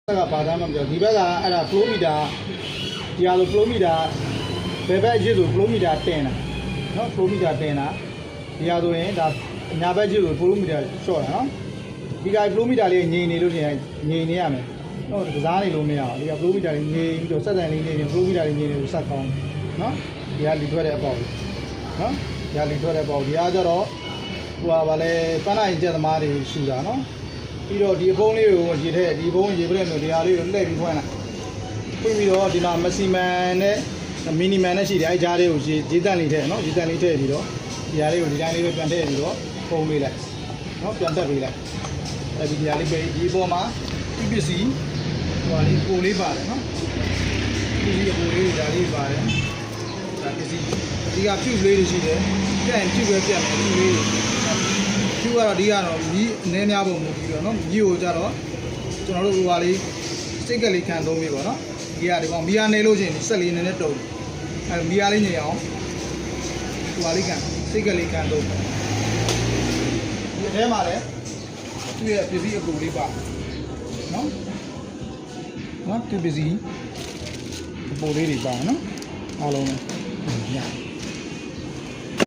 ဘာသာမှမပြောဒီဘက်ကအဲ့ဒါ flow meter ဒီဟာလို flow meter ဘယ်ဘက်အကျစ်ဆို flow meter တင်တာနော် flow meter တင်တာဒီဟာဆိုရင်ဒါညာဘက်အကျစ်ဆို flow meter ရှော့တာနော်ဒီက flow meter လေးငြိမ်နေလို့ရှိရင်ငြိမ်နေရမယ်နော်ကစားနေလို့မရအောင်ဒီက flow meter လေးငြိမ်ပြီးတော့စက်တန်လေးနေရင် flow meter လေးငြိမ်နေလို့စက်ကောင်းနော်ဒီကလီထွက်တဲ့အပေါက်နော်ဒီကလီထွက်တဲ့အပေါက်ဒီကကျတော့ဟိုကဗာလဲပန်းနိုင်ကျက်သမားတွေရှူတာနော်ပြီးတော့ဒီအဖုံးလေးကိုရေထည့်ဒီဖုံးရေပြည့်လို့ဒီဟာလေးကိုလှည့်ပြီးဖွင့်လိုက်ဖွင့်ပြီးတော့ဒီမှာ maximum နဲ့ minimum နဲ့ရှိတယ်အဲကြားလေးကိုရေတန့်လေးထည့်နော်ရေတန့်လေးထည့်ပြီးတော့ဒီဟာလေးကိုဒီတိုင်းလေးပဲပြန်ထည့်ပြီးတော့ဖုံးပေးလိုက်နော်ပြန်တက်ပေးလိုက်အဲဒီဒီဟာလေးပဲဒီအပေါ်မှာဒီပစ္စည်းဟိုဟာလေးကိုလေးပါတယ်နော်ဒီကိုလေးဒါလေးပါတယ်ဒါပစ္စည်းဒီကဖြူလေးတွေရှိတယ်ပြန်ဖြူပဲပြန်ဖြူလေးဖြူကတော့ဒီကတော့မီးအနည်းများပုံမူပြီးတော့နော်မီးကိုကြတော့ကျွန်တော်တို့ဟိုဟာလေးစိတ်ကလေးခံသုံးပြီးပေါ့နော်ဒီကဒီကောင်မီးကနေလို့ရှိရင်စက်လေးနည်းနည်းတုံအဲမီးအားလေးညင်အောင်ဟိုဟာလေးခံစိတ်ကလေးခံသုံးဒီအထဲမှာလည်းသူ့ရဲ့ပစ္စည်းအကူလေးပါနော်နော်သူပစ္စည်းအပူလေးတွေပါနော်အားလုံးလည်း